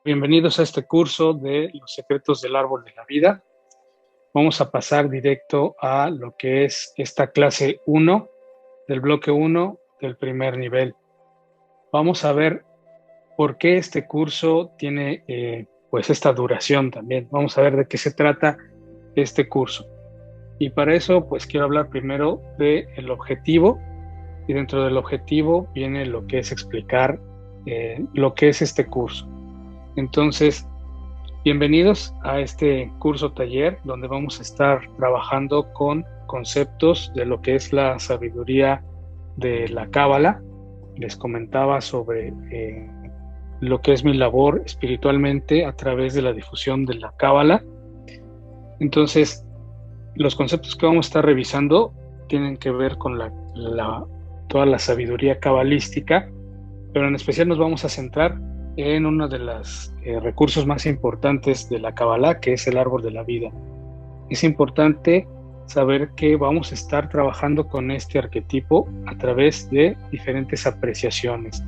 Bienvenidos a este curso de los secretos del árbol de la vida. Vamos a pasar directo a lo que es esta clase 1 del bloque 1 del primer nivel. Vamos a ver por qué este curso tiene pues esta duración también. Vamos a ver de qué se trata este curso. Y para eso pues quiero hablar primero del objetivo, y dentro del objetivo viene lo que es explicar lo que es este curso. Entonces, bienvenidos a este curso taller donde vamos a estar trabajando con conceptos de lo que es la sabiduría de la Cábala. Les comentaba sobre lo que es mi labor espiritualmente a través de la difusión de la Cábala. Entonces, los conceptos que vamos a estar revisando tienen que ver con toda la sabiduría cabalística, pero en especial nos vamos a centrar en uno de los recursos más importantes de la Kabbalah, que es el árbol de la vida. Es importante saber que vamos a estar trabajando con este arquetipo a través de diferentes apreciaciones,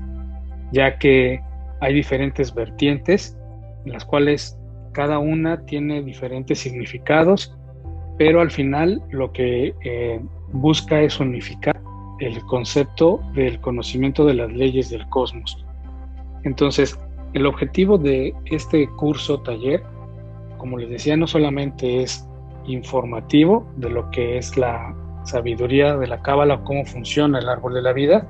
ya que hay diferentes vertientes en las cuales cada una tiene diferentes significados, pero al final lo que busca es unificar el concepto del conocimiento de las leyes del cosmos. Entonces, el objetivo de este curso taller, como les decía, no solamente es informativo de lo que es la sabiduría de la Cábala o cómo funciona el árbol de la vida,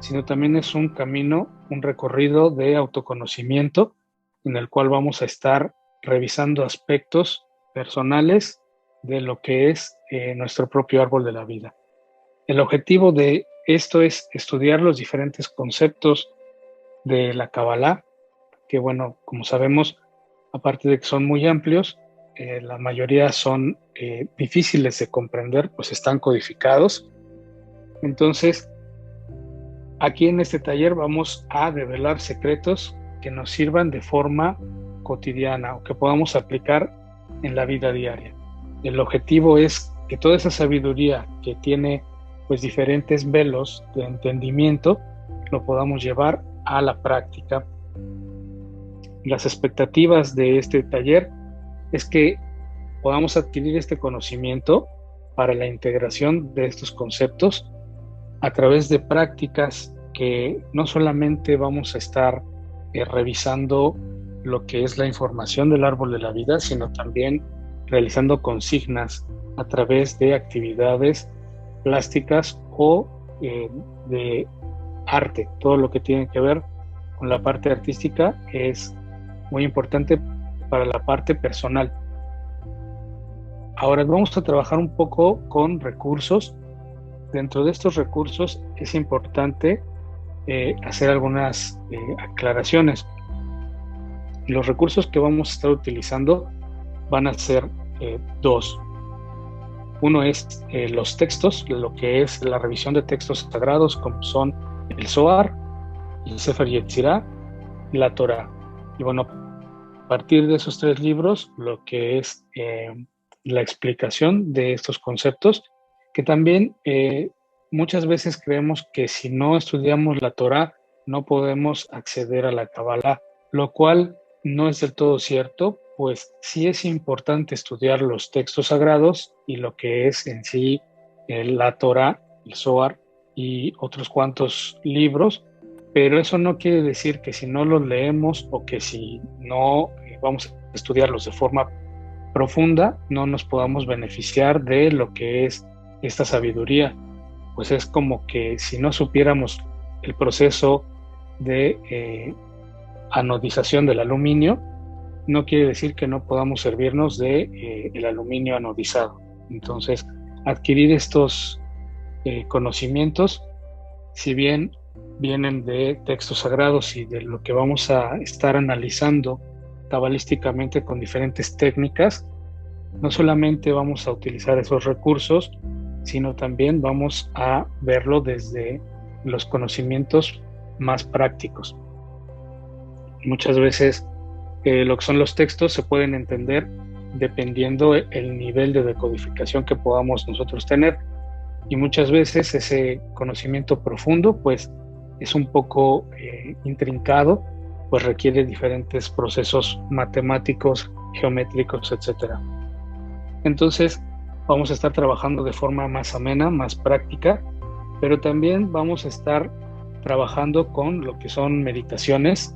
sino también es un camino, un recorrido de autoconocimiento en el cual vamos a estar revisando aspectos personales de lo que es nuestro propio árbol de la vida. El objetivo de esto es estudiar los diferentes conceptos de la Kabbalah, que bueno, como sabemos, aparte de que son muy amplios, la mayoría son difíciles de comprender, pues están codificados. Entonces, aquí en este taller vamos a revelar secretos que nos sirvan de forma cotidiana o que podamos aplicar en la vida diaria. El objetivo es que toda esa sabiduría que tiene pues diferentes velos de entendimiento lo podamos llevar a la práctica. Las expectativas de este taller es que podamos adquirir este conocimiento para la integración de estos conceptos a través de prácticas que no solamente vamos a estar revisando lo que es la información del árbol de la vida, sino también realizando consignas a través de actividades plásticas o de arte. Todo lo que tiene que ver con la parte artística es muy importante para la parte personal. Ahora vamos a trabajar un poco con recursos. Dentro de estos recursos es importante hacer algunas aclaraciones. Los recursos que vamos a estar utilizando van a ser dos. Uno es los textos, lo que es la revisión de textos sagrados, como son el Zohar, el Sefer Yetzirah y la Torah. Y bueno, a partir de esos tres libros, lo que es la explicación de estos conceptos, que también muchas veces creemos que si no estudiamos la Torah, no podemos acceder a la Kabbalah, lo cual no es del todo cierto, pues sí es importante estudiar los textos sagrados y lo que es en sí la Torah, el Zohar y otros cuantos libros, pero eso no quiere decir que si no los leemos o que si no vamos a estudiarlos de forma profunda, no nos podamos beneficiar de lo que es esta sabiduría. Pues es como que si no supiéramos el proceso de anodización del aluminio, no quiere decir que no podamos servirnos de el aluminio anodizado. Entonces, adquirir estos conocimientos, si bien vienen de textos sagrados y de lo que vamos a estar analizando cabalísticamente con diferentes técnicas, no solamente vamos a utilizar esos recursos, sino también vamos a verlo desde los conocimientos más prácticos. Muchas veces lo que son los textos se pueden entender dependiendo el nivel de decodificación que podamos nosotros tener, y muchas veces ese conocimiento profundo pues es un poco intrincado pues requiere diferentes procesos matemáticos, geométricos, etcétera. Entonces, vamos a estar trabajando de forma más amena, más práctica, pero también vamos a estar trabajando con lo que son meditaciones,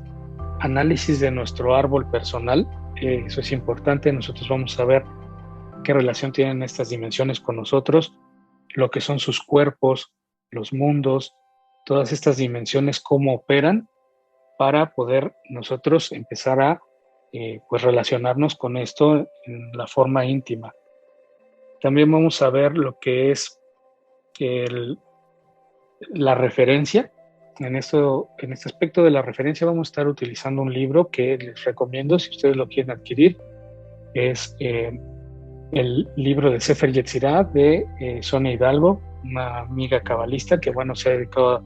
análisis de nuestro árbol personal. Eso es importante. Nosotros vamos a ver qué relación tienen estas dimensiones con nosotros, lo que son sus cuerpos, los mundos, todas estas dimensiones, cómo operan para poder nosotros empezar a pues relacionarnos con esto en la forma íntima. También vamos a ver lo que es la referencia. En este aspecto de la referencia vamos a estar utilizando un libro que les recomiendo si ustedes lo quieren adquirir. Es el libro de Sefer Yetzirah de Sonia Hidalgo, una amiga cabalista que se ha dedicado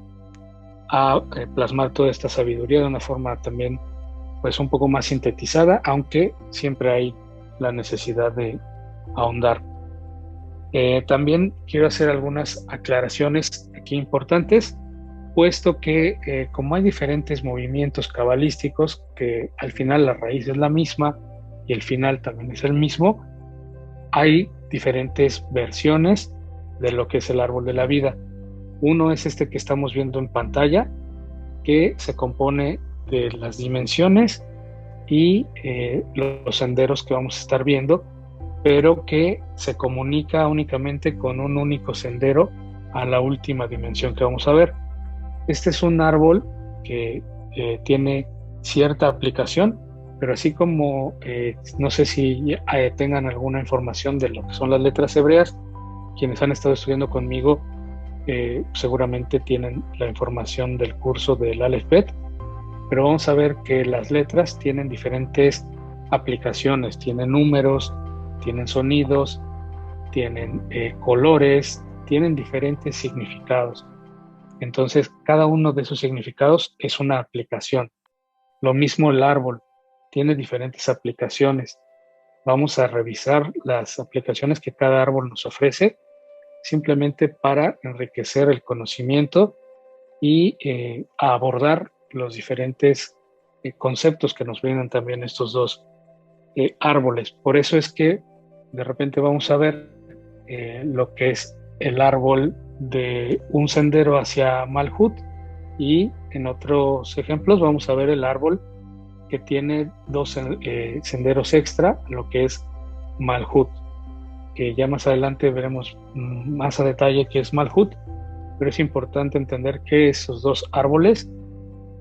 a plasmar toda esta sabiduría de una forma también pues un poco más sintetizada, aunque siempre hay la necesidad de ahondar. También quiero hacer algunas aclaraciones aquí importantes, puesto que como hay diferentes movimientos cabalísticos, que al final la raíz es la misma y el final también es el mismo, hay diferentes versiones de lo que es el árbol de la vida. Uno es este que estamos viendo en pantalla, que se compone de las dimensiones y los senderos que vamos a estar viendo, pero que se comunica únicamente con un único sendero a la última dimensión que vamos a ver. Este es un árbol que tiene cierta aplicación, pero así como no sé si tengan alguna información de lo que son las letras hebreas, quienes han estado estudiando conmigo seguramente tienen la información del curso del Aleph Bet, pero vamos a ver que las letras tienen diferentes aplicaciones, tienen números, tienen sonidos, tienen colores, tienen diferentes significados. Entonces, cada uno de esos significados es una aplicación. Lo mismo el árbol, tiene diferentes aplicaciones. Vamos a revisar las aplicaciones que cada árbol nos ofrece, simplemente para enriquecer el conocimiento y a abordar los diferentes conceptos que nos brindan también estos dos árboles. Por eso es que de repente vamos a ver lo que es el árbol de un sendero hacia Malhut, y en otros ejemplos vamos a ver el árbol que tiene dos senderos extra, lo que es Malhut, que ya más adelante veremos más a detalle qué es Malhut, pero es importante entender que esos dos árboles,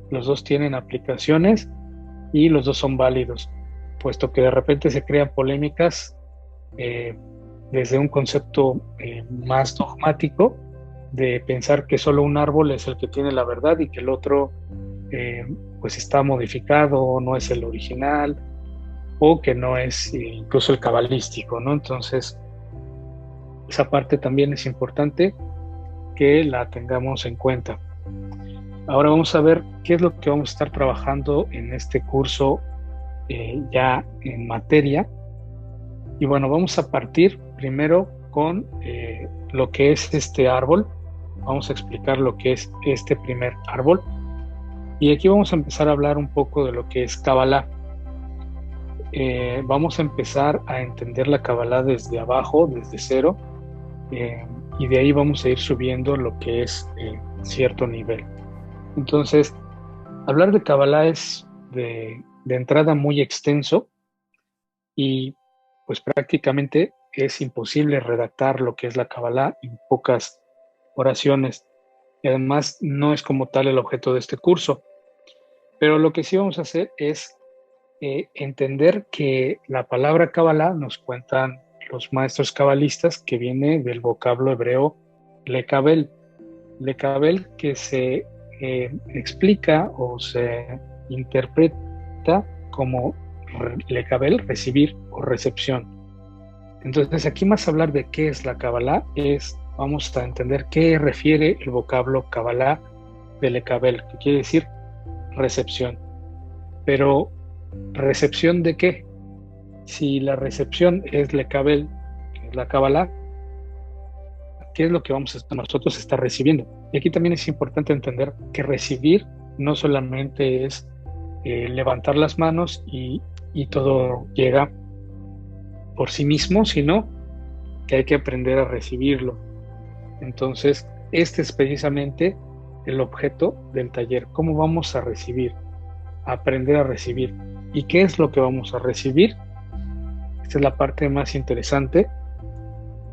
los dos tienen aplicaciones y los dos son válidos, puesto que de repente se crean polémicas desde un concepto más dogmático, de pensar que solo un árbol es el que tiene la verdad y que el otro pues está modificado o no es el original, o que no es incluso el cabalístico, ¿no? Entonces, esa parte también es importante que la tengamos en cuenta. Ahora vamos a ver qué es lo que vamos a estar trabajando en este curso ya en materia. Y vamos a partir primero con lo que es este árbol. Vamos a explicar lo que es este primer árbol. Y aquí vamos a empezar a hablar un poco de lo que es Kabbalah. Vamos a empezar a entender la Kabbalah desde abajo, desde cero, y de ahí vamos a ir subiendo lo que es cierto nivel. Entonces, hablar de Kabbalah es de entrada muy extenso, y pues prácticamente es imposible redactar lo que es la Kabbalah en pocas oraciones, y además no es como tal el objeto de este curso. Pero lo que sí vamos a hacer es entender que la palabra Kabbalah, nos cuentan los maestros cabalistas, que viene del vocablo hebreo lekabel. Lekabel, que se explica o se interpreta como lekabel, recibir o recepción. Entonces, aquí más hablar de qué es la Kabbalah, vamos a entender qué refiere el vocablo Kabbalah de lekabel, que quiere decir recepción. Pero, ¿recepción de qué? Si la recepción es lekabel, que es la Kabbalah, ¿qué es lo que vamos a nosotros estar recibiendo? Y aquí también es importante entender que recibir no solamente es levantar las manos y todo llega por sí mismo, sino que hay que aprender a recibirlo. Entonces, este es precisamente el objeto del taller. ¿Cómo vamos a recibir? Aprender a recibir. ¿Y qué es lo que vamos a recibir? Esta es la parte más interesante.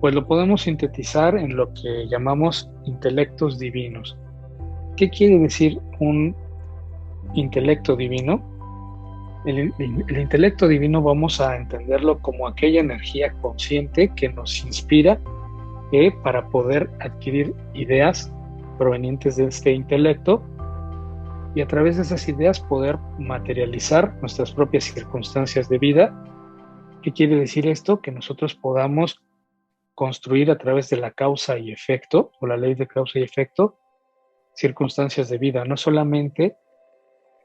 Pues lo podemos sintetizar en lo que llamamos intelectos divinos. ¿Qué quiere decir un intelecto divino? El intelecto divino vamos a entenderlo como aquella energía consciente que nos inspira para poder adquirir ideas provenientes de este intelecto y a través de esas ideas poder materializar nuestras propias circunstancias de vida. ¿Qué quiere decir esto? Que nosotros podamos construir a través de la causa y efecto, o la ley de causa y efecto, circunstancias de vida, no solamente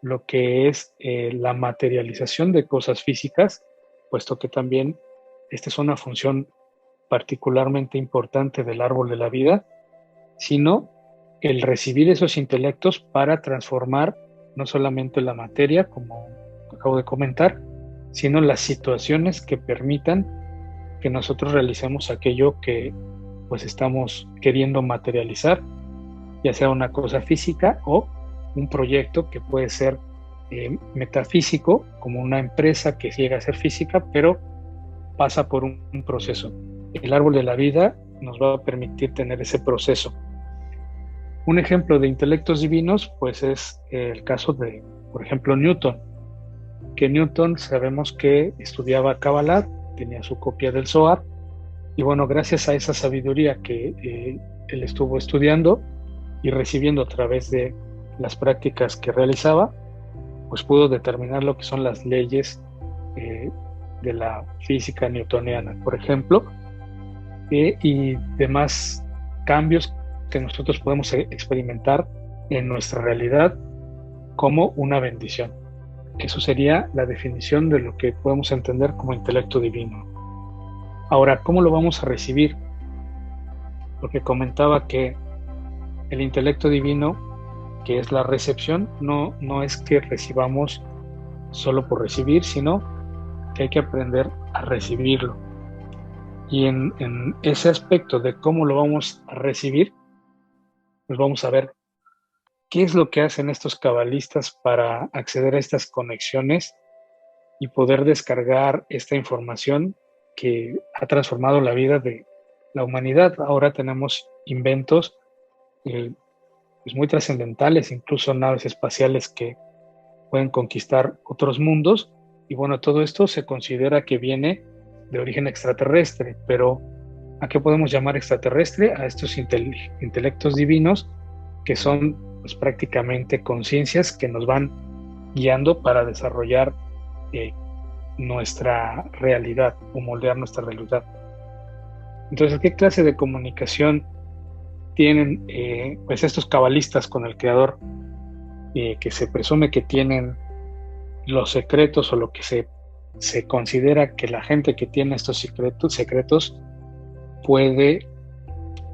lo que es la materialización de cosas físicas, puesto que también esta es una función particularmente importante del árbol de la vida, sino el recibir esos intelectos para transformar no solamente la materia, como acabo de comentar, sino las situaciones que permitan que nosotros realicemos aquello que pues estamos queriendo materializar, ya sea una cosa física o un proyecto que puede ser metafísico, como una empresa que llega a ser física, pero pasa por un proceso. El árbol de la vida nos va a permitir tener ese proceso. Un ejemplo de intelectos divinos, pues es el caso de, por ejemplo, Newton, que Newton sabemos que estudiaba Kabbalah, tenía su copia del Zohar, y bueno, gracias a esa sabiduría que él estuvo estudiando y recibiendo a través de las prácticas que realizaba, pues pudo determinar lo que son las leyes de la física newtoniana, por ejemplo, y demás cambios que nosotros podemos experimentar en nuestra realidad como una bendición. Eso sería la definición de lo que podemos entender como intelecto divino. Ahora, ¿cómo lo vamos a recibir? Porque comentaba que el intelecto divino, que es la recepción, no es que recibamos solo por recibir, sino que hay que aprender a recibirlo. Y en ese aspecto de cómo lo vamos a recibir, pues vamos a ver qué es lo que hacen estos cabalistas para acceder a estas conexiones y poder descargar esta información que ha transformado la vida de la humanidad. Ahora tenemos inventos pues muy trascendentales, incluso naves espaciales que pueden conquistar otros mundos. Y bueno, todo esto se considera que viene de origen extraterrestre, pero ¿a qué podemos llamar extraterrestre? A estos intelectos divinos que son pues, prácticamente conciencias que nos van guiando para desarrollar nuestra realidad o moldear nuestra realidad. Entonces, ¿qué clase de comunicación tienen pues estos cabalistas con el creador que se presume que tienen los secretos o lo que se considera que la gente que tiene estos secretos puede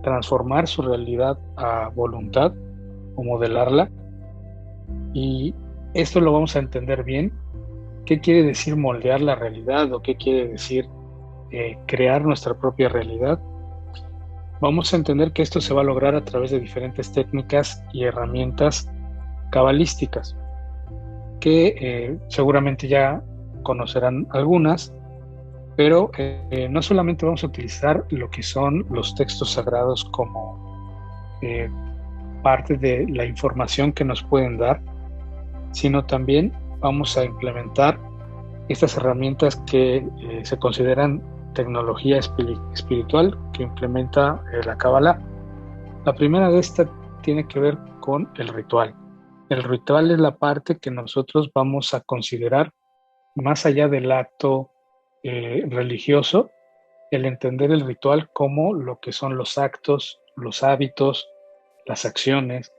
transformar su realidad a voluntad o modelarla? Y esto lo vamos a entender bien. ¿Qué quiere decir moldear la realidad o qué quiere decir crear nuestra propia realidad? Vamos a entender que esto se va a lograr a través de diferentes técnicas y herramientas cabalísticas, que seguramente ya conocerán algunas, pero no solamente vamos a utilizar lo que son los textos sagrados como parte de la información que nos pueden dar, sino también vamos a implementar estas herramientas que se consideran tecnología espiritual que implementa la Kabbalah. La primera de estas tiene que ver con el ritual. El ritual es la parte que nosotros vamos a considerar más allá del acto religioso, el entender el ritual como lo que son los actos, los hábitos, las acciones.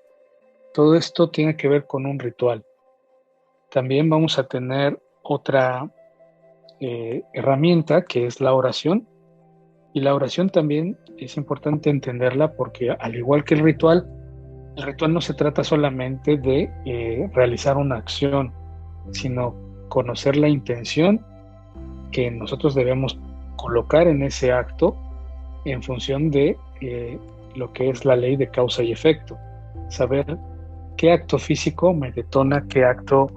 Todo esto tiene que ver con un ritual. También vamos a tener otra herramienta que es la oración, y la oración también es importante entenderla porque al igual que el ritual no se trata solamente de realizar una acción, sino conocer la intención que nosotros debemos colocar en ese acto en función de lo que es la ley de causa y efecto. Saber qué acto físico me detona, qué acto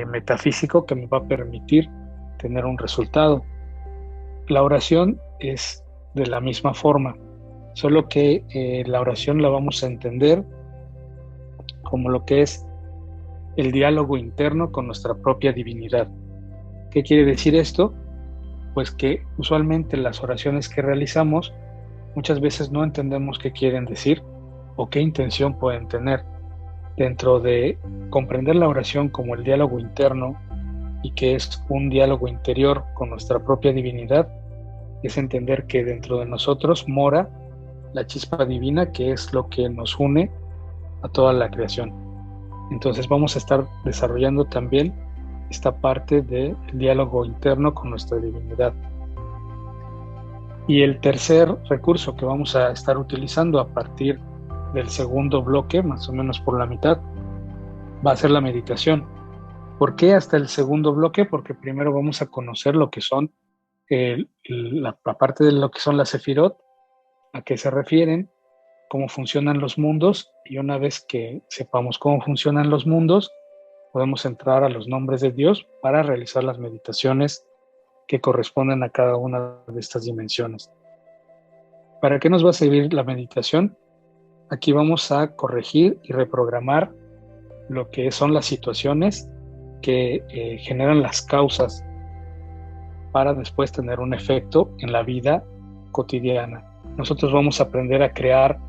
metafísico que me va a permitir tener un resultado. La oración es de la misma forma, solo que la oración la vamos a entender como lo que es el diálogo interno con nuestra propia divinidad. ¿Qué quiere decir esto? Pues que usualmente las oraciones que realizamos muchas veces no entendemos qué quieren decir o qué intención pueden tener. Dentro de comprender la oración como el diálogo interno y que es un diálogo interior con nuestra propia divinidad, es entender que dentro de nosotros mora la chispa divina, que es lo que nos une a toda la creación. Entonces vamos a estar desarrollando también esta parte del diálogo interno con nuestra divinidad. Y el tercer recurso que vamos a estar utilizando a partir del segundo bloque, más o menos por la mitad, va a ser la meditación. ¿Por qué hasta el segundo bloque? Porque primero vamos a conocer lo que son la parte de lo que son las sefirot, a qué se refieren, cómo funcionan los mundos, y una vez que sepamos cómo funcionan los mundos, podemos entrar a los nombres de Dios para realizar las meditaciones que corresponden a cada una de estas dimensiones. ¿Para qué nos va a servir la meditación? Aquí vamos a corregir y reprogramar lo que son las situaciones que generan las causas para después tener un efecto en la vida cotidiana. Nosotros vamos a aprender a crear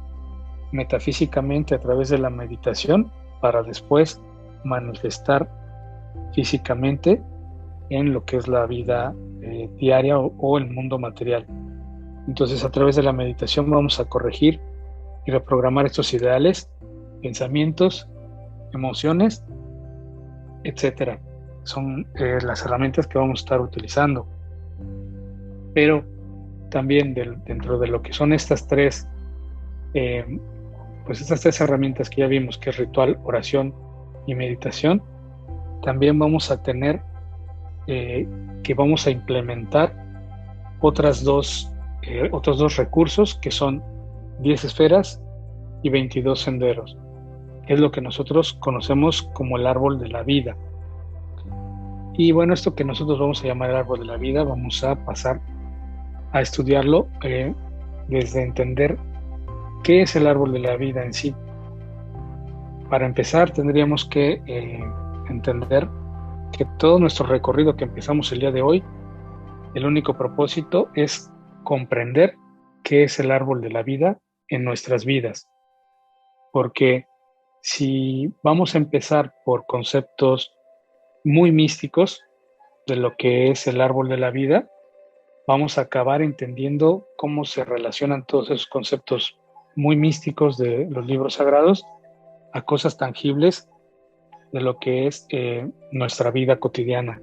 metafísicamente a través de la meditación para después manifestar físicamente en lo que es la vida diaria o el mundo material. Entonces, a través de la meditación vamos a corregir y reprogramar estos ideales, pensamientos, emociones, etcétera. Son las herramientas que vamos a estar utilizando. Pero también dentro de lo que son estas tres herramientas que ya vimos, que es ritual, oración y meditación, también vamos a tener que vamos a implementar otros dos recursos, que son 10 esferas y 22 senderos, que es lo que nosotros conocemos como el árbol de la vida. Y bueno, esto que nosotros vamos a llamar el árbol de la vida, vamos a pasar a estudiarlo desde entender qué es el árbol de la vida en sí. Para empezar, tendríamos que entender que todo nuestro recorrido que empezamos el día de hoy, el único propósito es comprender qué es el árbol de la vida en nuestras vidas. Porque si vamos a empezar por conceptos muy místicos de lo que es el árbol de la vida, vamos a acabar entendiendo cómo se relacionan todos esos conceptos muy místicos de los libros sagrados a cosas tangibles de lo que es nuestra vida cotidiana.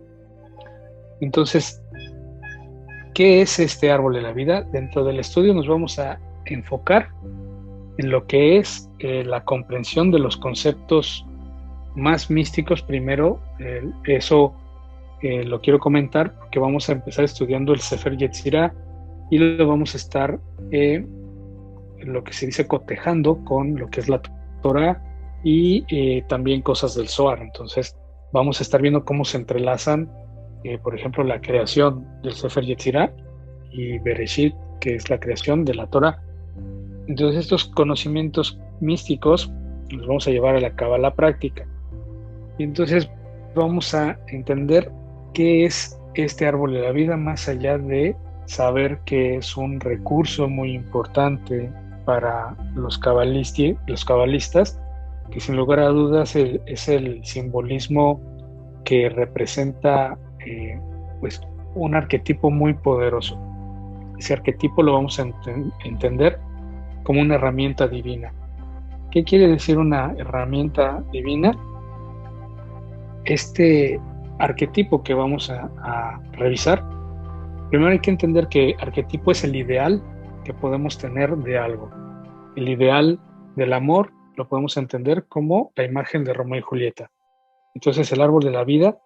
Entonces, ¿qué es este árbol de la vida? Dentro del estudio nos vamos a enfocar en lo que es la comprensión de los conceptos más místicos. Primero, eso lo quiero comentar porque vamos a empezar estudiando el Sefer Yetzirah y lo vamos a estar lo que se dice cotejando con lo que es la Torah y también cosas del Zohar. Entonces vamos a estar viendo cómo se entrelazan por ejemplo, la creación del Sefer Yetzirah y Bereshit, que es la creación de la Torah. Entonces estos conocimientos místicos los vamos a llevar a la Kabbalah práctica. Y entonces vamos a entender qué es este árbol de la vida, más allá de saber que es un recurso muy importante para los cabalistas, que sin lugar a dudas es el simbolismo que representa pues un arquetipo muy poderoso. Ese arquetipo lo vamos a entender como una herramienta divina. ¿Qué quiere decir una herramienta divina? Este arquetipo que vamos a revisar, primero hay que entender que arquetipo es el ideal que podemos tener de algo. El ideal del amor lo podemos entender como la imagen de Romeo y Julieta. Entonces el árbol de la vida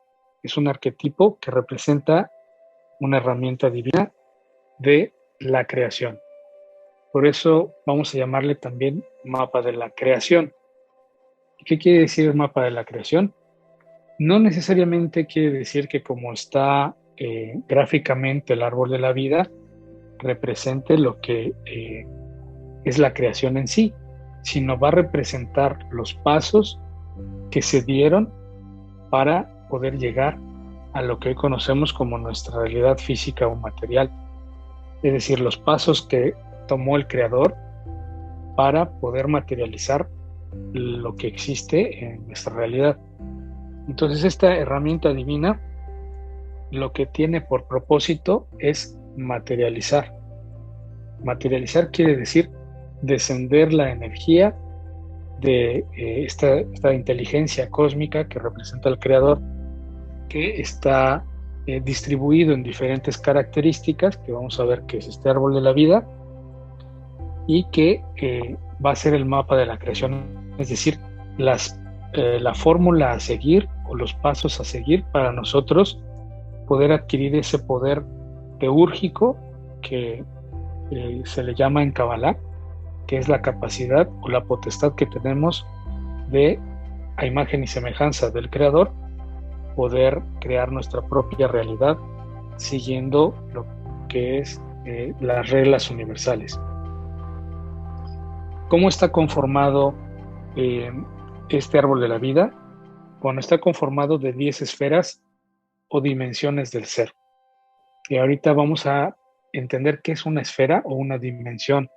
es un arquetipo que representa una herramienta divina de la creación. Por eso vamos a llamarle también mapa de la creación. ¿Qué quiere decir el mapa de la creación? No necesariamente quiere decir que como está gráficamente el árbol de la vida, represente lo que es la creación en sí, sino va a representar los pasos que se dieron para poder llegar a lo que hoy conocemos como nuestra realidad física o material. Es decir, los pasos que tomó el Creador para poder materializar lo que existe en nuestra realidad. Entonces, esta herramienta divina lo que tiene por propósito es materializar. Materializar quiere decir descender la energía de esta inteligencia cósmica que representa el Creador, que está distribuido en diferentes características, que vamos a ver que es este árbol de la vida, y que va a ser el mapa de la creación, es decir, la fórmula a seguir o los pasos a seguir para nosotros poder adquirir ese poder teúrgico que se le llama en Kabbalah, que es la capacidad o la potestad que tenemos de, a imagen y semejanza del Creador, poder crear nuestra propia realidad siguiendo lo que es las reglas universales. ¿Cómo está conformado este árbol de la vida? Bueno, está conformado de 10 esferas o dimensiones del ser. Y ahorita vamos a entender qué es una esfera o una dimensión,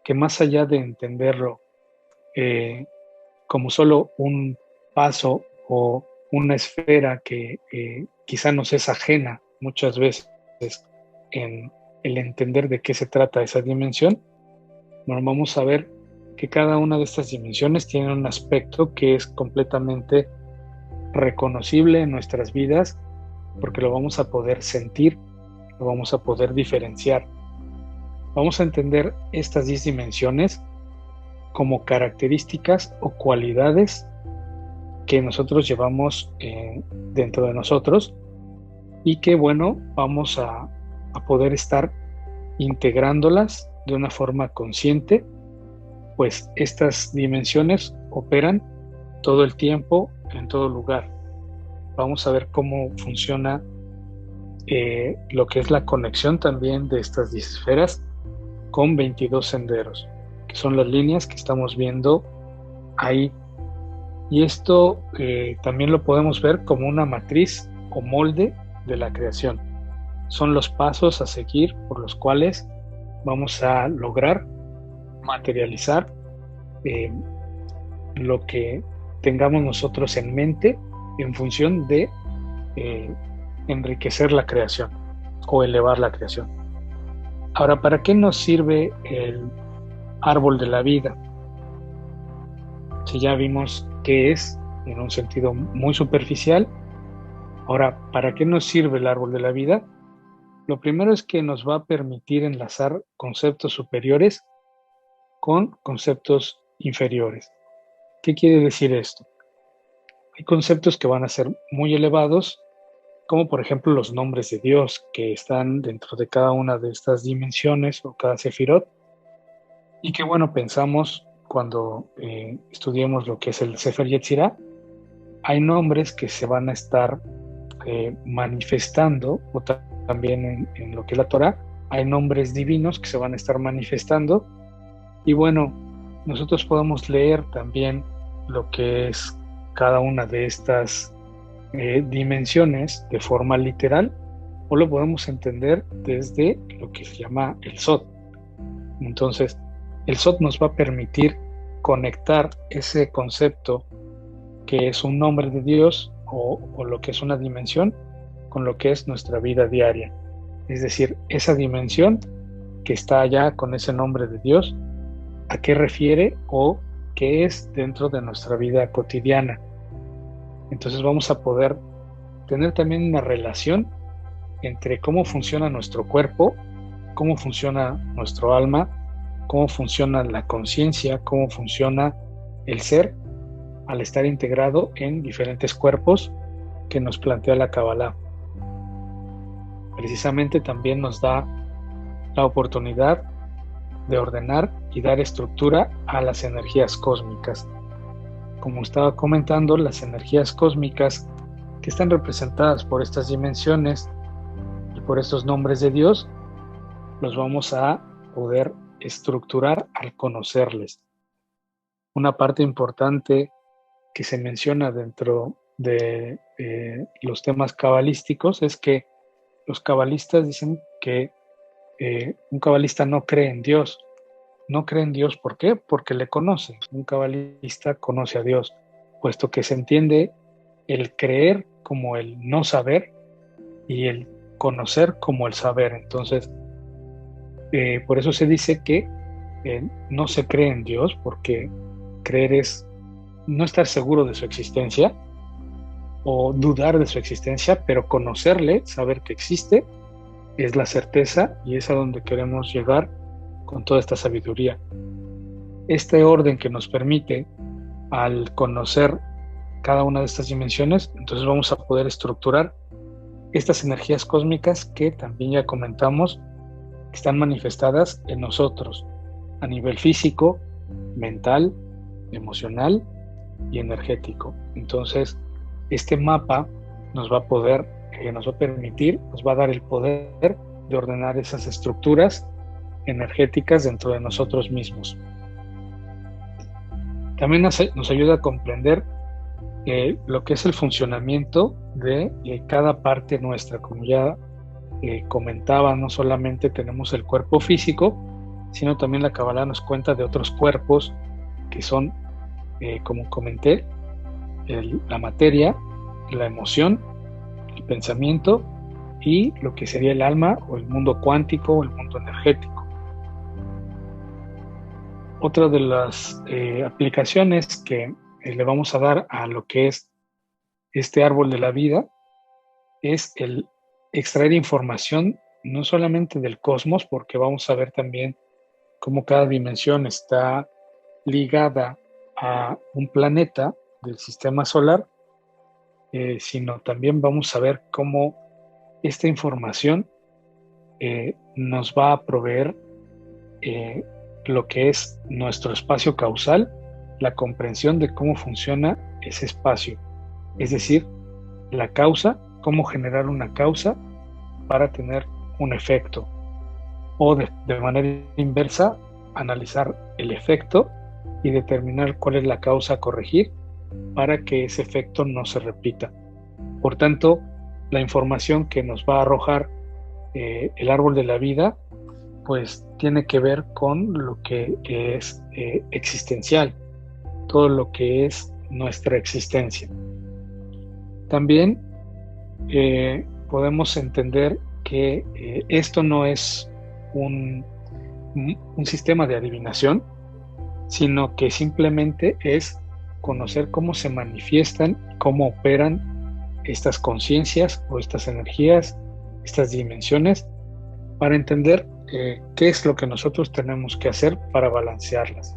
que más allá de entenderlo como solo un paso o una esfera que quizá nos es ajena muchas veces en el entender de qué se trata esa dimensión, bueno, vamos a ver que cada una de estas dimensiones tiene un aspecto que es completamente reconocible en nuestras vidas, porque lo vamos a poder sentir, lo vamos a poder diferenciar. Vamos a entender estas 10 dimensiones como características o cualidades que nosotros llevamos dentro de nosotros y que, bueno, vamos a poder estar integrándolas de una forma consciente, pues estas dimensiones operan todo el tiempo, en todo lugar. Vamos a ver cómo funciona lo que es la conexión también de estas 10 esferas con 22 senderos, que son las líneas que estamos viendo ahí. Y esto también lo podemos ver como una matriz o molde de la creación. Son los pasos a seguir por los cuales vamos a lograr materializar lo que tengamos nosotros en mente en función de enriquecer la creación o elevar la creación. Ahora, ¿para qué nos sirve el árbol de la vida? Si ya vimos qué es en un sentido muy superficial, ahora, ¿para qué nos sirve el árbol de la vida? Lo primero es que nos va a permitir enlazar conceptos superiores con conceptos inferiores. ¿Qué quiere decir esto? Hay conceptos que van a ser muy elevados, como por ejemplo los nombres de Dios que están dentro de cada una de estas dimensiones o cada sefirot, y que, bueno, pensamos cuando estudiemos lo que es el Sefer Yetzirah, hay nombres que se van a estar manifestando, o también en lo que es la Torah, hay nombres divinos que se van a estar manifestando, y bueno, nosotros podemos leer también lo que es cada una de estas dimensiones de forma literal, o lo podemos entender desde lo que se llama el Sod. Entonces, el Sod nos va a permitir conectar ese concepto que es un nombre de Dios o lo que es una dimensión con lo que es nuestra vida diaria. Es decir, esa dimensión que está allá con ese nombre de Dios, ¿a qué refiere o qué es dentro de nuestra vida cotidiana? Entonces vamos a poder tener también una relación entre cómo funciona nuestro cuerpo, cómo funciona nuestro alma, cómo funciona la conciencia, cómo funciona el ser al estar integrado en diferentes cuerpos que nos plantea la Kabbalah. Precisamente también nos da la oportunidad de ordenar y dar estructura a las energías cósmicas. Como estaba comentando, las energías cósmicas que están representadas por estas dimensiones y por estos nombres de Dios, los vamos a poder estructurar al conocerles. Una parte importante que se menciona dentro de los temas cabalísticos es que los cabalistas dicen que un cabalista no cree en Dios. No cree en Dios, ¿por qué? Porque le conoce. Un cabalista conoce a Dios, puesto que se entiende el creer como el no saber y el conocer como el saber. Entonces, por eso se dice que no se cree en Dios, porque creer es no estar seguro de su existencia o dudar de su existencia, pero conocerle, saber que existe, es la certeza y es a donde queremos llegar con toda esta sabiduría. Este orden que nos permite, al conocer cada una de estas dimensiones, entonces vamos a poder estructurar estas energías cósmicas que también ya comentamos, que están manifestadas en nosotros a nivel físico, mental, emocional y energético. Entonces, este mapa nos va a permitir, nos va a dar el poder de ordenar esas estructuras energéticas dentro de nosotros mismos. También nos ayuda a comprender lo que es el funcionamiento de cada parte nuestra. Como ya comentaba, no solamente tenemos el cuerpo físico, sino también la Kabbalah nos cuenta de otros cuerpos que son, como comenté, la materia, la emoción, el pensamiento y lo que sería el alma o el mundo cuántico o el mundo energético. Otra de las aplicaciones que le vamos a dar a lo que es este árbol de la vida es el extraer información no solamente del cosmos, porque vamos a ver también cómo cada dimensión está ligada a un planeta del sistema solar, sino también vamos a ver cómo esta información nos va a proveer lo que es nuestro espacio causal, la comprensión de cómo funciona ese espacio, es decir, la causa, cómo generar una causa para tener un efecto, o de manera inversa, analizar el efecto y determinar cuál es la causa a corregir para que ese efecto no se repita. Por tanto, la información que nos va a arrojar el árbol de la vida, pues tiene que ver con lo que es existencial, todo lo que es nuestra existencia. También podemos entender que esto no es un sistema de adivinación, sino que simplemente es conocer cómo se manifiestan, cómo operan estas conciencias o estas energías, estas dimensiones, para entender qué es lo que nosotros tenemos que hacer para balancearlas.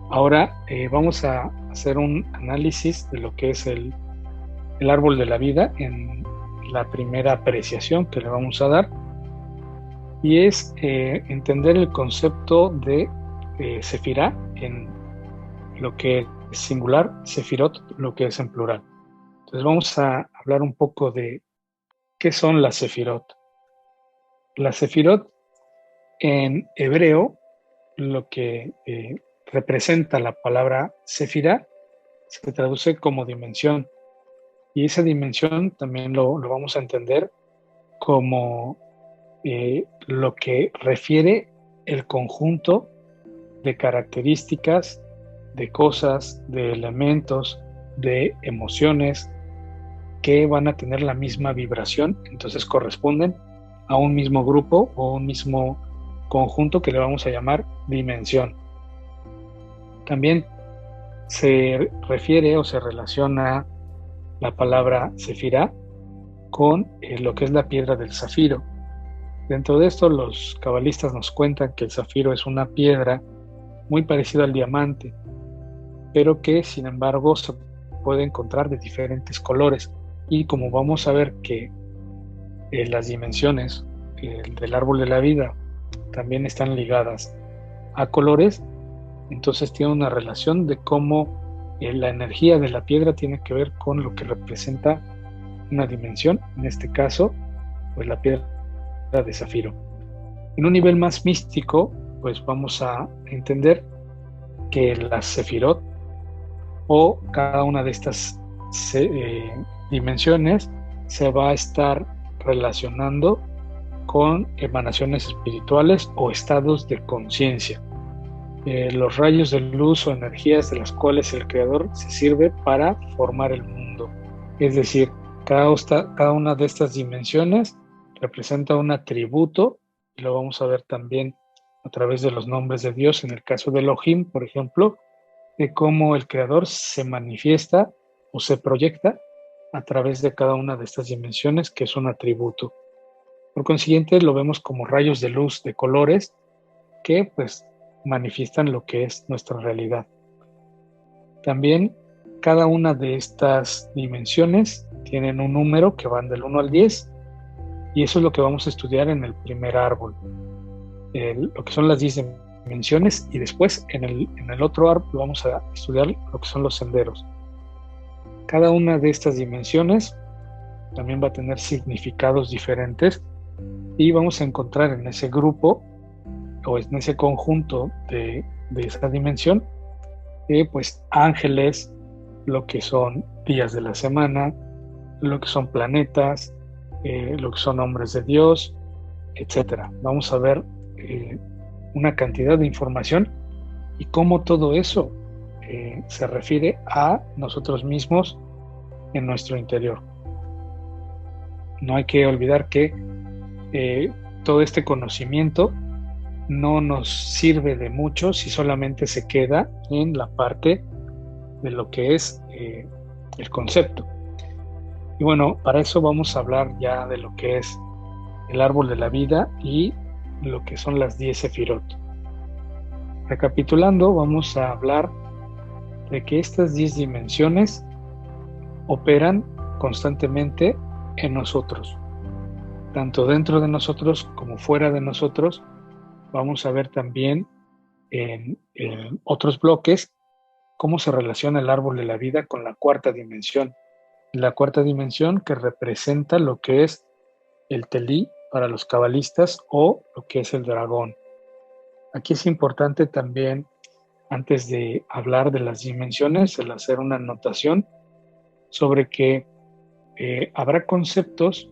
Ahora vamos a hacer un análisis de lo que es el árbol de la vida en la primera apreciación que le vamos a dar, y es entender el concepto de Sefirá en lo que es singular, Sefirot lo que es en plural. Entonces vamos a hablar un poco de qué son las Sefirot. Las Sefirot en hebreo, lo que representa la palabra Sefirá, se traduce como dimensión, y esa dimensión también lo vamos a entender como lo que refiere el conjunto de características, de cosas, de elementos, de emociones que van a tener la misma vibración, entonces corresponden a un mismo grupo o un mismo conjunto que le vamos a llamar dimensión. También se refiere o se relaciona la palabra Sefirá con lo que es la piedra del zafiro. Dentro de esto, los cabalistas nos cuentan que el zafiro es una piedra muy parecida al diamante, pero que sin embargo se puede encontrar de diferentes colores. Y como vamos a ver que las dimensiones del árbol de la vida también están ligadas a colores, entonces tiene una relación de cómo la energía de la piedra tiene que ver con lo que representa una dimensión, en este caso, pues la piedra de zafiro. En un nivel más místico, pues vamos a entender que las sefirot o cada una de estas dimensiones se va a estar relacionando con emanaciones espirituales o estados de conciencia. Los rayos de luz o energías de las cuales el creador se sirve para formar el mundo. Es decir, cada una de estas dimensiones representa un atributo, y lo vamos a ver también a través de los nombres de Dios, en el caso de Elohim, por ejemplo, de cómo el creador se manifiesta o se proyecta a través de cada una de estas dimensiones, que es un atributo. Por consiguiente, lo vemos como rayos de luz de colores que pues manifiestan lo que es nuestra realidad. También cada una de estas dimensiones tienen un número que van del 1 al 10 y eso es lo que vamos a estudiar en el primer árbol, lo que son las 10 dimensiones, y después en el otro árbol vamos a estudiar lo que son los senderos. Cada una de estas dimensiones también va a tener significados diferentes y vamos a encontrar en ese grupo o en ese conjunto de esa dimensión pues ángeles, lo que son días de la semana, lo que son planetas, lo que son hombres de Dios, etcétera. Vamos a ver una cantidad de información y cómo todo eso se refiere a nosotros mismos en nuestro interior. No hay que olvidar que todo este conocimiento no nos sirve de mucho si solamente se queda en la parte de lo que es el concepto. Y bueno, para eso vamos a hablar ya de lo que es el árbol de la vida y lo que son las 10 sefirot. Recapitulando, vamos a hablar de que estas 10 dimensiones operan constantemente en nosotros, tanto dentro de nosotros como fuera de nosotros. Vamos a ver también en otros bloques cómo se relaciona el árbol de la vida con la cuarta dimensión. La cuarta dimensión que representa lo que es el Telí para los cabalistas o lo que es el dragón. Aquí es importante también, antes de hablar de las dimensiones, el hacer una anotación sobre que habrá conceptos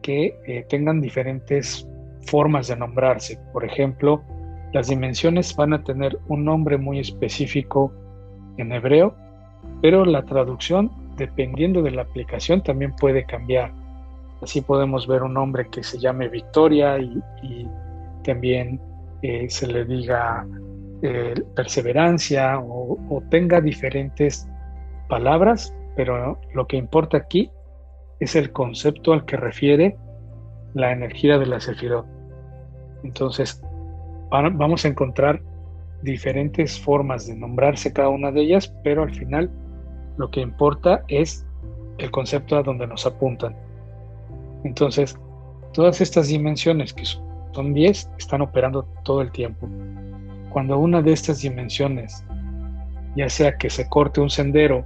que tengan diferentes formas de nombrarse. Por ejemplo, las dimensiones van a tener un nombre muy específico en hebreo, pero la traducción, dependiendo de la aplicación, también puede cambiar. Así podemos ver un nombre que se llame Victoria y también se le diga perseverancia o tenga diferentes palabras, pero lo que importa aquí es el concepto al que refiere la energía de la sefirot. Entonces, vamos a encontrar diferentes formas de nombrarse cada una de ellas, pero al final lo que importa es el concepto a donde nos apuntan. Entonces, todas estas dimensiones, que son 10, están operando todo el tiempo. Cuando una de estas dimensiones, ya sea que se corte un sendero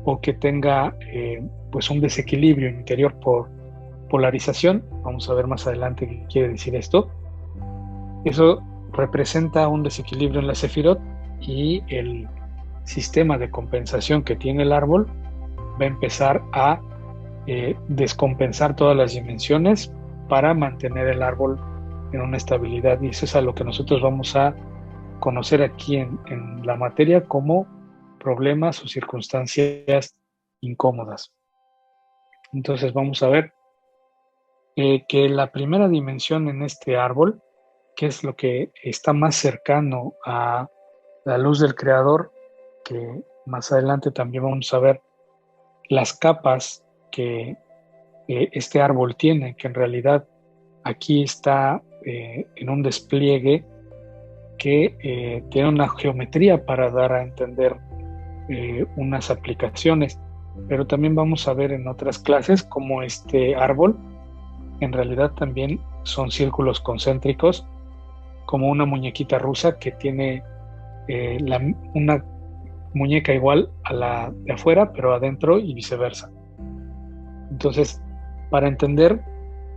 o que tenga pues un desequilibrio interior por polarización, vamos a ver más adelante qué quiere decir esto, eso representa un desequilibrio en la sefirot y el sistema de compensación que tiene el árbol va a empezar a descompensar todas las dimensiones para mantener el árbol en una estabilidad, y eso es a lo que nosotros vamos a conocer aquí en la materia como problemas o circunstancias incómodas. Entonces vamos a ver que la primera dimensión en este árbol, que es lo que está más cercano a la luz del creador, que más adelante también vamos a ver las capas que este árbol tiene, que en realidad aquí está en un despliegue que tiene una geometría para dar a entender unas aplicaciones. pero también vamos a ver en otras clases cómo este árbol en realidad también son círculos concéntricos, como una muñequita rusa que tiene una muñeca igual a la de afuera, pero adentro y viceversa. Entonces, para entender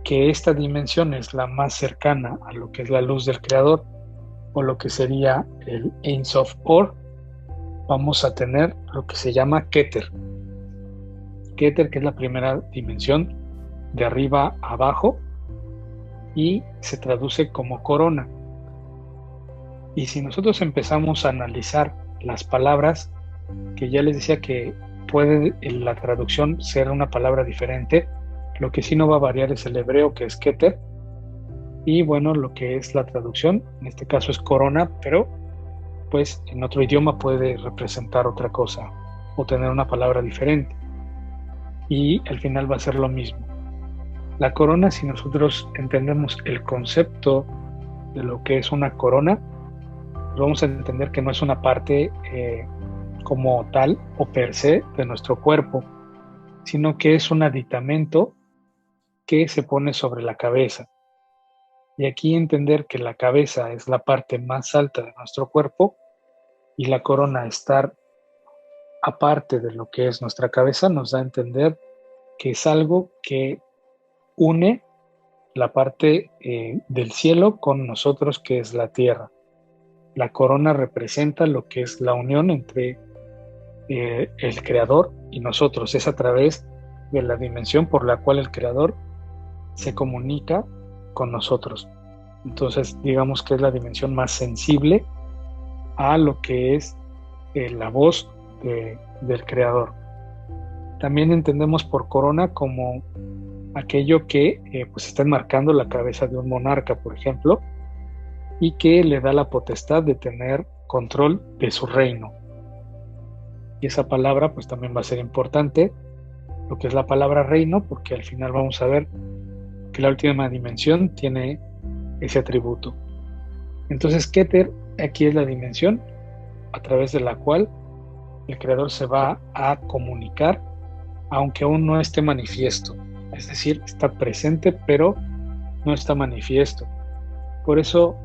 que esta dimensión es la más cercana a lo que es la luz del creador, o lo que sería el Ein Sof Or, vamos a tener lo que se llama Keter. Keter, que es la primera dimensión de arriba a abajo, y se traduce como corona. Y si nosotros empezamos a analizar las palabras, que ya les decía que puede en la traducción ser una palabra diferente, lo que sí no va a variar es el hebreo, que es Keter, y bueno, lo que es la traducción, en este caso es corona, pero pues en otro idioma puede representar otra cosa o tener una palabra diferente, y al final va a ser lo mismo. La corona, si nosotros entendemos el concepto de lo que es una corona, vamos a entender que no es una parte como tal o per se de nuestro cuerpo, sino que es un aditamento que se pone sobre la cabeza. Y aquí entender que la cabeza es la parte más alta de nuestro cuerpo y la corona estar aparte de lo que es nuestra cabeza nos da a entender que es algo que une la parte del cielo con nosotros, que es la tierra. La corona representa lo que es la unión entre el creador y nosotros. Es a través de la dimensión por la cual el creador se comunica con nosotros. Entonces, digamos que es la dimensión más sensible a lo que es la voz del creador. También entendemos por corona como aquello que pues está enmarcando la cabeza de un monarca, por ejemplo, y que le da la potestad de tener control de su reino. Y esa palabra pues también va a ser importante, lo que es la palabra reino, porque al final vamos a ver que la última dimensión tiene ese atributo. Entonces Keter aquí es la dimensión a través de la cual el creador se va a comunicar, aunque aún no esté manifiesto. Es decir, está presente, pero no está manifiesto. Por eso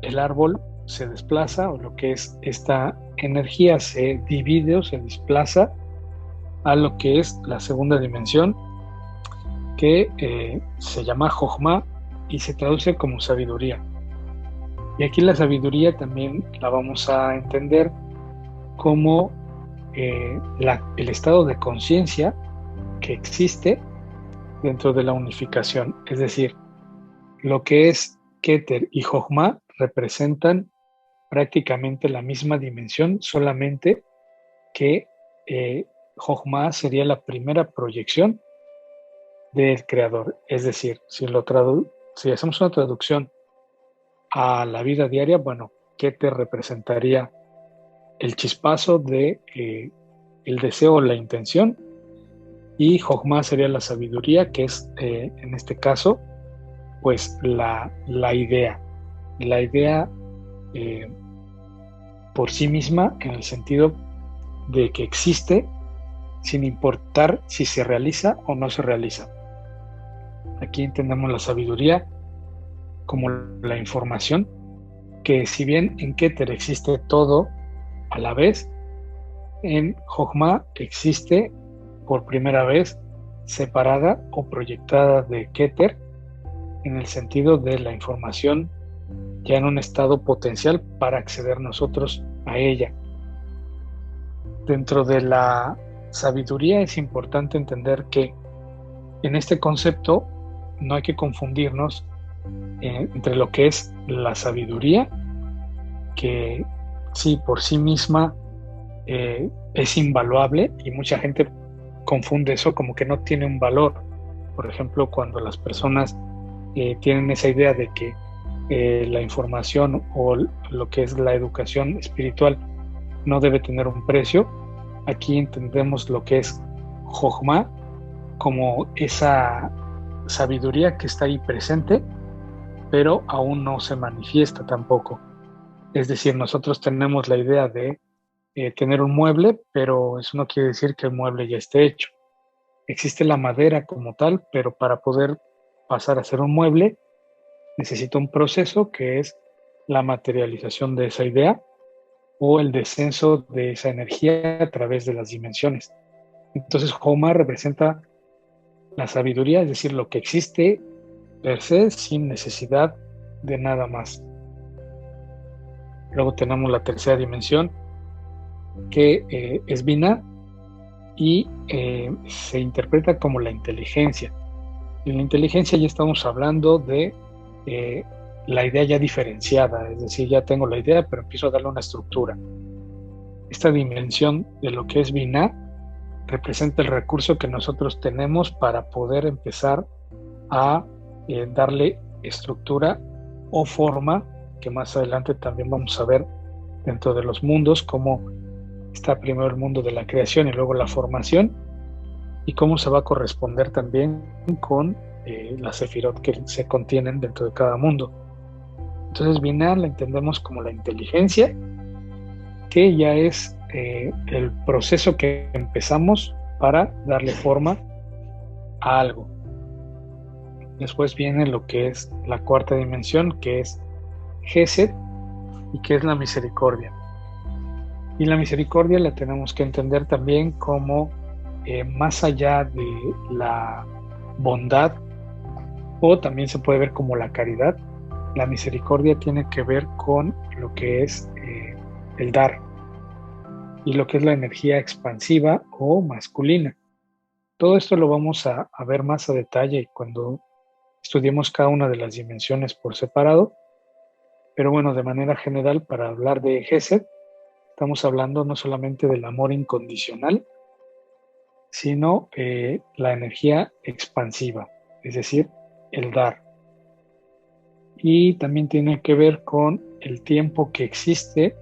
el árbol se desplaza, o lo que es esta energía se divide o se desplaza a lo que es la segunda dimensión, que se llama Jochma y se traduce como sabiduría. Y aquí la sabiduría también la vamos a entender como el estado de conciencia que existe dentro de la unificación. Es decir, lo que es Keter y Jochma representan prácticamente la misma dimensión, solamente que Jochma sería la primera proyección del creador. Es decir, si hacemos una traducción a la vida diaria, bueno, Keter representaría el chispazo de el deseo o la intención, y Jochma sería la sabiduría, que es en este caso pues la idea por sí misma, en el sentido de que existe sin importar si se realiza o no se realiza. Aquí entendemos la sabiduría como la información, que si bien en Keter existe todo a la vez, en Jochma existe por primera vez separada o proyectada de Keter, en el sentido de la información ya en un estado potencial para acceder nosotros a ella. Dentro de la sabiduría es importante entender que en este concepto no hay que confundirnos entre lo que es la sabiduría, que sí, por sí misma es invaluable, y mucha gente confunde eso como que no tiene un valor. Por ejemplo, cuando las personas tienen esa idea de que la información o lo que es la educación espiritual no debe tener un precio, aquí entendemos lo que es Jochma como esa sabiduría que está ahí presente, pero aún no se manifiesta tampoco. Es decir, nosotros tenemos la idea de tener un mueble, pero eso no quiere decir que el mueble ya esté hecho. Existe la madera como tal, pero para poder pasar a ser un mueble necesita un proceso que es la materialización de esa idea o el descenso de esa energía a través de las dimensiones. Entonces, Homa representa la sabiduría, es decir, lo que existe per se sin necesidad de nada más. Luego tenemos la tercera dimensión, que es Binah y se interpreta como la inteligencia. En la inteligencia ya estamos hablando de la idea ya diferenciada, es decir, ya tengo la idea, pero empiezo a darle una estructura. Esta dimensión de lo que es Binah representa el recurso que nosotros tenemos para poder empezar a darle estructura o forma, que más adelante también vamos a ver dentro de los mundos, cómo está primero el mundo de la creación y luego la formación, y cómo se va a corresponder también con las sefirot que se contienen dentro de cada mundo. Entonces, Binah la entendemos como la inteligencia, que ya es el proceso que empezamos para darle forma a algo. Después viene lo que es la cuarta dimensión, que es Gesed, y que es la misericordia. Y la misericordia la tenemos que entender también como más allá de la bondad, o también se puede ver como la caridad. La misericordia tiene que ver con lo que es el dar y lo que es la energía expansiva o masculina. Todo esto lo vamos a ver más a detalle cuando estudiemos cada una de las dimensiones por separado, pero bueno, de manera general, para hablar de Gesed, estamos hablando no solamente del amor incondicional, sino la energía expansiva, es decir, el dar. Y también tiene que ver con el tiempo que existe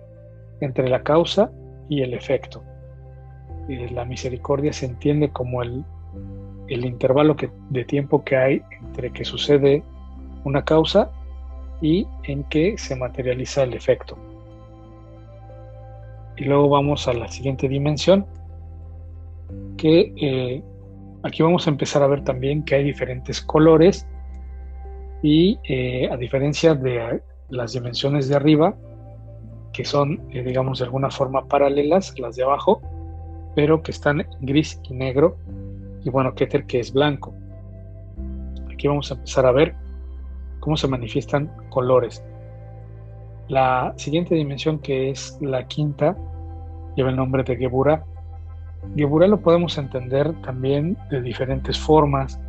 entre la causa y el efecto. La misericordia se entiende como el intervalo de tiempo que hay entre que sucede una causa y en que se materializa el efecto. Y luego vamos a la siguiente dimensión, que aquí vamos a empezar a ver también que hay diferentes colores y a diferencia de las dimensiones de arriba, que son, digamos, de alguna forma paralelas a las de abajo, pero que están en gris y negro, y bueno, Keter, que es blanco. Aquí vamos a empezar a ver cómo se manifiestan colores. La siguiente dimensión, que es la quinta, lleva el nombre de Geburah. Geburah lo podemos entender también de diferentes formas,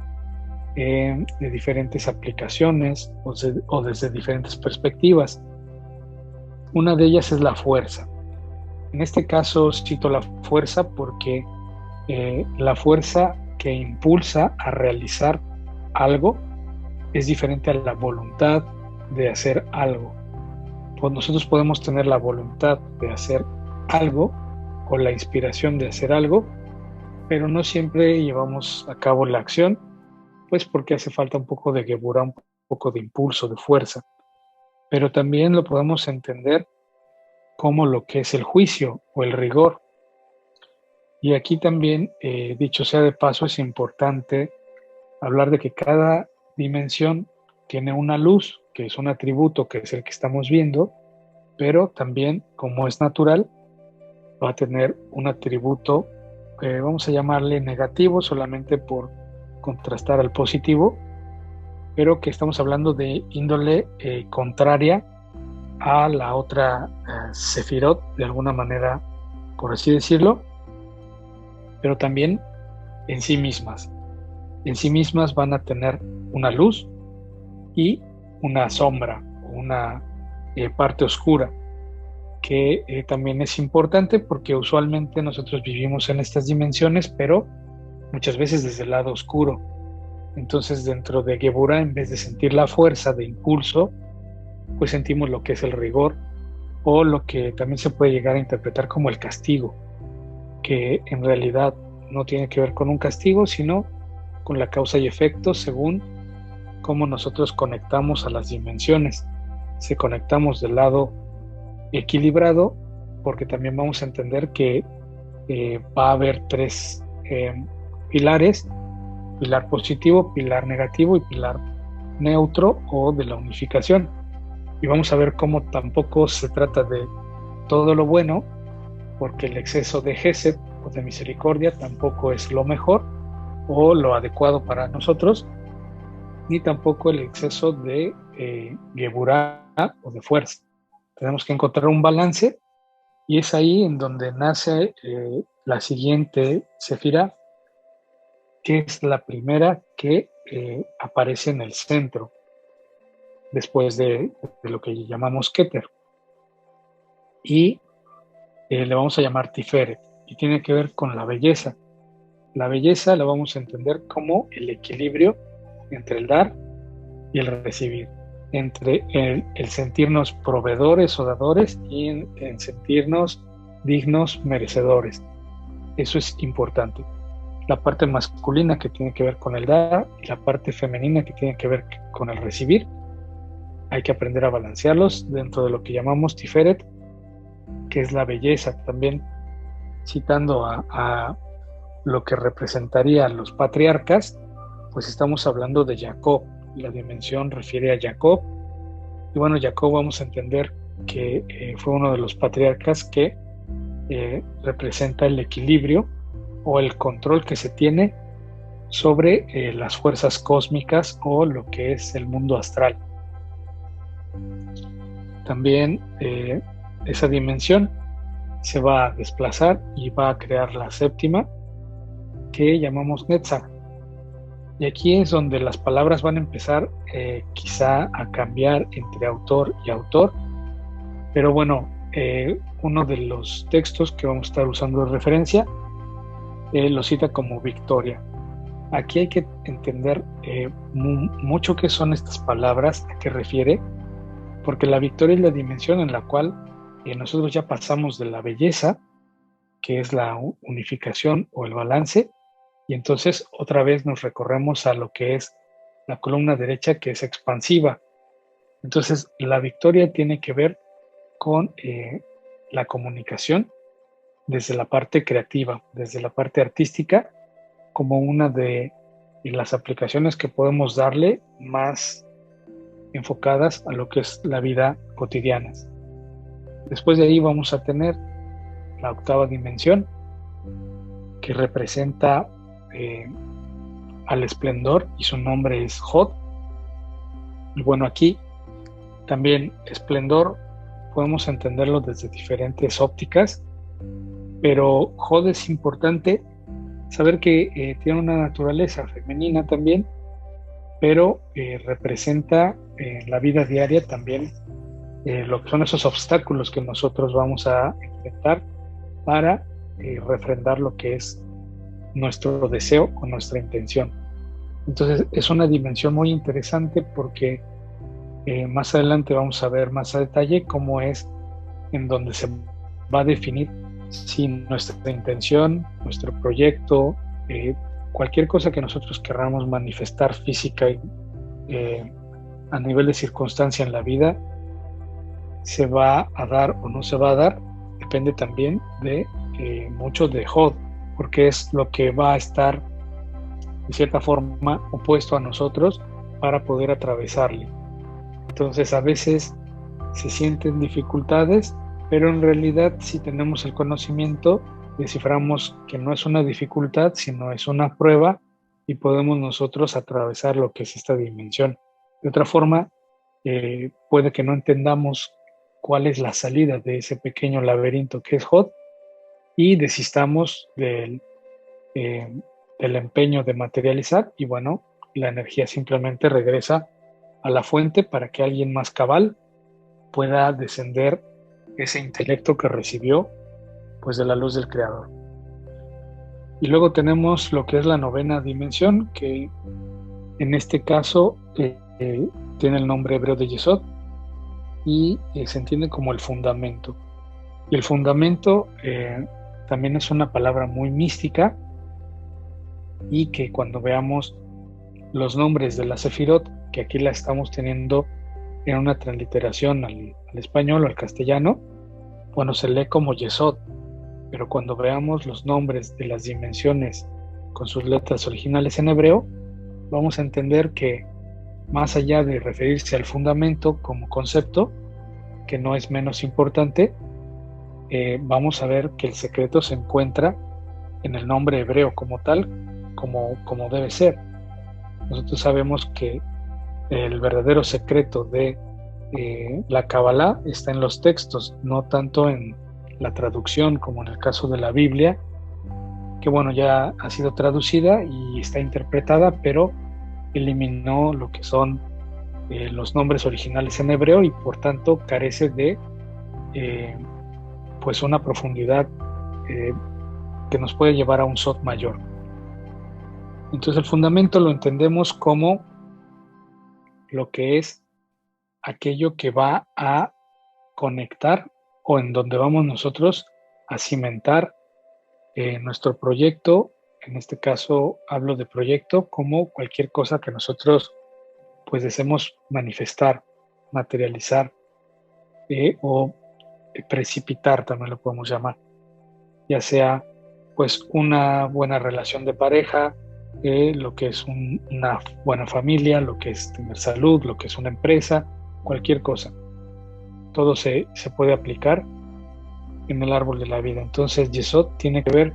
de diferentes aplicaciones o desde diferentes perspectivas. Una de ellas es la fuerza. En este caso cito la fuerza porque la fuerza que impulsa a realizar algo es diferente a la voluntad de hacer algo. Pues nosotros podemos tener la voluntad de hacer algo o la inspiración de hacer algo, pero no siempre llevamos a cabo la acción, pues porque hace falta un poco de Geburah, un poco de impulso, de fuerza. Pero también lo podemos entender como lo que es el juicio o el rigor. Y aquí también, dicho sea de paso, es importante hablar de que cada dimensión tiene una luz, que es un atributo, que es el que estamos viendo, pero también, como es natural, va a tener un atributo, vamos a llamarle negativo, solamente por contrastar al positivo, pero que estamos hablando de índole contraria a la otra sefirot, de alguna manera, por así decirlo, pero también en sí mismas. En sí mismas van a tener una luz y una sombra, una parte oscura, que también es importante porque usualmente nosotros vivimos en estas dimensiones, pero muchas veces desde el lado oscuro. Entonces, dentro de Geburah, en vez de sentir la fuerza de impulso, pues sentimos lo que es el rigor, o lo que también se puede llegar a interpretar como el castigo, que en realidad no tiene que ver con un castigo, sino con la causa y efecto según cómo nosotros conectamos a las dimensiones. Si conectamos del lado equilibrado, porque también vamos a entender que va a haber tres pilares: pilar positivo, pilar negativo y pilar neutro o de la unificación. Y vamos a ver cómo tampoco se trata de todo lo bueno, porque el exceso de Gesed o de misericordia tampoco es lo mejor o lo adecuado para nosotros, ni tampoco el exceso de Geburá o de fuerza. Tenemos que encontrar un balance, y es ahí en donde nace la siguiente sefirá, que es la primera que aparece en el centro, después de lo que llamamos Keter. Y le vamos a llamar Tiferet, y tiene que ver con la belleza. La belleza la vamos a entender como el equilibrio entre el dar y el recibir, entre el sentirnos proveedores o dadores y en sentirnos dignos, merecedores. Eso es importante. La parte masculina, que tiene que ver con el dar, y la parte femenina, que tiene que ver con el recibir. Hay que aprender a balancearlos dentro de lo que llamamos Tiferet, que es la belleza. También citando a lo que representaría a los patriarcas, pues estamos hablando de Jacob. La dimensión refiere a Jacob. Y bueno, Jacob vamos a entender que fue uno de los patriarcas que representa el equilibrio o el control que se tiene sobre las fuerzas cósmicas o lo que es el mundo astral. También esa dimensión se va a desplazar y va a crear la séptima, que llamamos Netzach. Y aquí es donde las palabras van a empezar quizá a cambiar entre autor y autor, pero bueno, uno de los textos que vamos a estar usando de referencia lo cita como victoria. Aquí hay que entender mucho qué son estas palabras, a qué refiere, porque la victoria es la dimensión en la cual nosotros ya pasamos de la belleza, que es la unificación o el balance, y entonces otra vez nos recorremos a lo que es la columna derecha, que es expansiva. Entonces la victoria tiene que ver con la comunicación desde la parte creativa, desde la parte artística, como una de las aplicaciones que podemos darle más enfocadas a lo que es la vida cotidiana. Después de ahí vamos a tener la octava dimensión, que representa al esplendor, y su nombre es Hod. Y bueno, aquí también esplendor podemos entenderlo desde diferentes ópticas, pero Hod es importante saber que tiene una naturaleza femenina también, pero representa en la vida diaria también lo que son esos obstáculos que nosotros vamos a enfrentar para refrendar lo que es nuestro deseo o nuestra intención. Entonces es una dimensión muy interesante, porque más adelante vamos a ver más a detalle cómo es en donde se va a definir si nuestra intención, nuestro proyecto, cualquier cosa que nosotros queramos manifestar física a nivel de circunstancia en la vida, se va a dar o no se va a dar. Depende también de mucho de Hod, porque es lo que va a estar de cierta forma opuesto a nosotros para poder atravesarle. Entonces a veces se sienten dificultades, pero en realidad, si tenemos el conocimiento, desciframos que no es una dificultad, sino es una prueba, y podemos nosotros atravesar lo que es esta dimensión. De otra forma, puede que no entendamos cuál es la salida de ese pequeño laberinto que es Hod, y desistamos del empeño de materializar, y bueno, la energía simplemente regresa a la fuente para que alguien más cabal pueda descender ese intelecto que recibió pues de la luz del Creador. Y luego tenemos lo que es la novena dimensión, que en este caso tiene el nombre hebreo de Yesod, y se entiende como el fundamento. Y el fundamento también es una palabra muy mística, y que cuando veamos los nombres de la Sefirot, que aquí la estamos teniendo en una transliteración al español o al castellano, bueno, se lee como Yesod, pero cuando veamos los nombres de las dimensiones con sus letras originales en hebreo, vamos a entender que más allá de referirse al fundamento como concepto, que no es menos importante, vamos a ver que el secreto se encuentra en el nombre hebreo como tal, como debe ser. Nosotros sabemos que el verdadero secreto de la Kabbalah está en los textos, no tanto en la traducción como en el caso de la Biblia, que bueno, ya ha sido traducida y está interpretada, pero eliminó lo que son los nombres originales en hebreo y por tanto carece de pues una profundidad que nos puede llevar a un sod mayor. Entonces el fundamento lo entendemos como lo que es aquello que va a conectar o en donde vamos nosotros a cimentar nuestro proyecto. En este caso hablo de proyecto como cualquier cosa que nosotros pues deseemos manifestar, materializar o precipitar, también lo podemos llamar, ya sea pues una buena relación de pareja, lo que es una buena familia, lo que es tener salud, lo que es una empresa, cualquier cosa. Todo se puede aplicar en el árbol de la vida. Entonces Yesod tiene que ver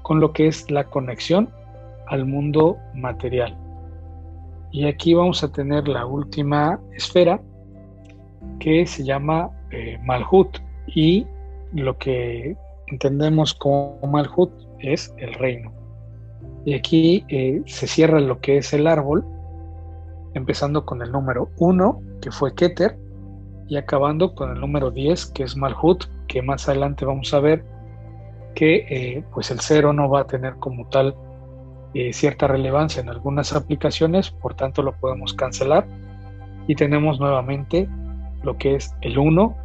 con lo que es la conexión al mundo material. Y aquí vamos a tener la última esfera que se llama Malhut, y lo que entendemos como Malhut es el reino. Y aquí se cierra lo que es el árbol, empezando con el número 1, que fue Keter, y acabando con el número 10, que es Malhut, que más adelante vamos a ver que pues el 0 no va a tener como tal cierta relevancia en algunas aplicaciones, por tanto lo podemos cancelar y tenemos nuevamente lo que es el 1,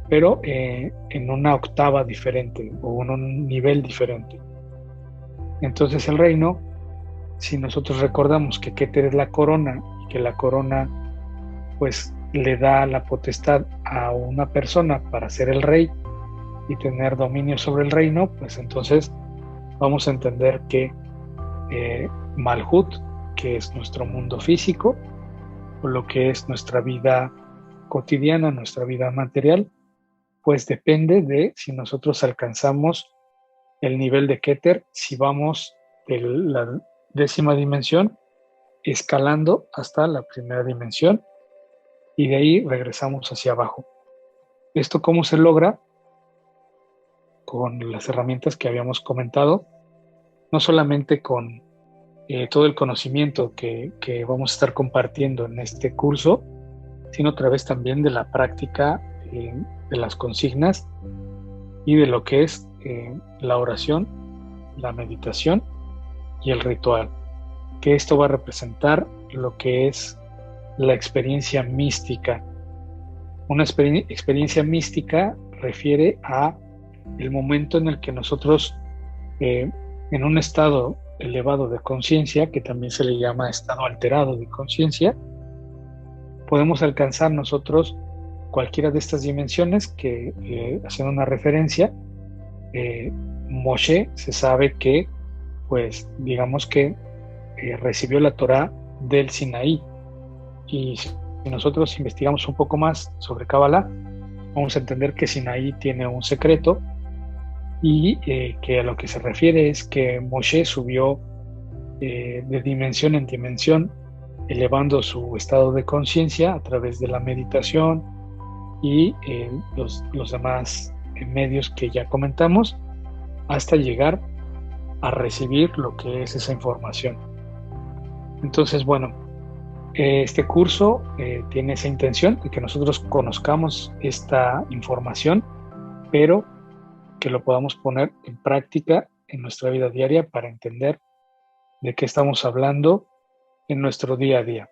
pero en una octava diferente o en un nivel diferente. Entonces el reino, si nosotros recordamos que Keter es la corona y que la corona pues le da la potestad a una persona para ser el rey y tener dominio sobre el reino, pues entonces vamos a entender que Malhut, que es nuestro mundo físico, o lo que es nuestra vida cotidiana, nuestra vida material, pues depende de si nosotros alcanzamos el nivel de Keter, si vamos de la 10ª dimensión escalando hasta la 1ª dimensión y de ahí regresamos hacia abajo. ¿Esto cómo se logra? Con las herramientas que habíamos comentado, no solamente con todo el conocimiento que vamos a estar compartiendo en este curso, sino a través también de la práctica de las consignas y de lo que es la oración, la meditación y el ritual, que esto va a representar lo que es la experiencia mística. Una experiencia mística refiere a el momento en el que nosotros en un estado elevado de conciencia, que también se le llama estado alterado de conciencia, podemos alcanzar nosotros cualquiera de estas dimensiones que haciendo una referencia, Moshe se sabe que, pues digamos que recibió la Torá del Sinaí, y si nosotros investigamos un poco más sobre Kabbalah, vamos a entender que Sinaí tiene un secreto y que a lo que se refiere es que Moshe subió de dimensión en dimensión, elevando su estado de conciencia a través de la meditación y los demás medios que ya comentamos, hasta llegar a recibir lo que es esa información. Entonces, bueno, este curso tiene esa intención de que nosotros conozcamos esta información, pero que lo podamos poner en práctica en nuestra vida diaria para entender de qué estamos hablando en nuestro día a día.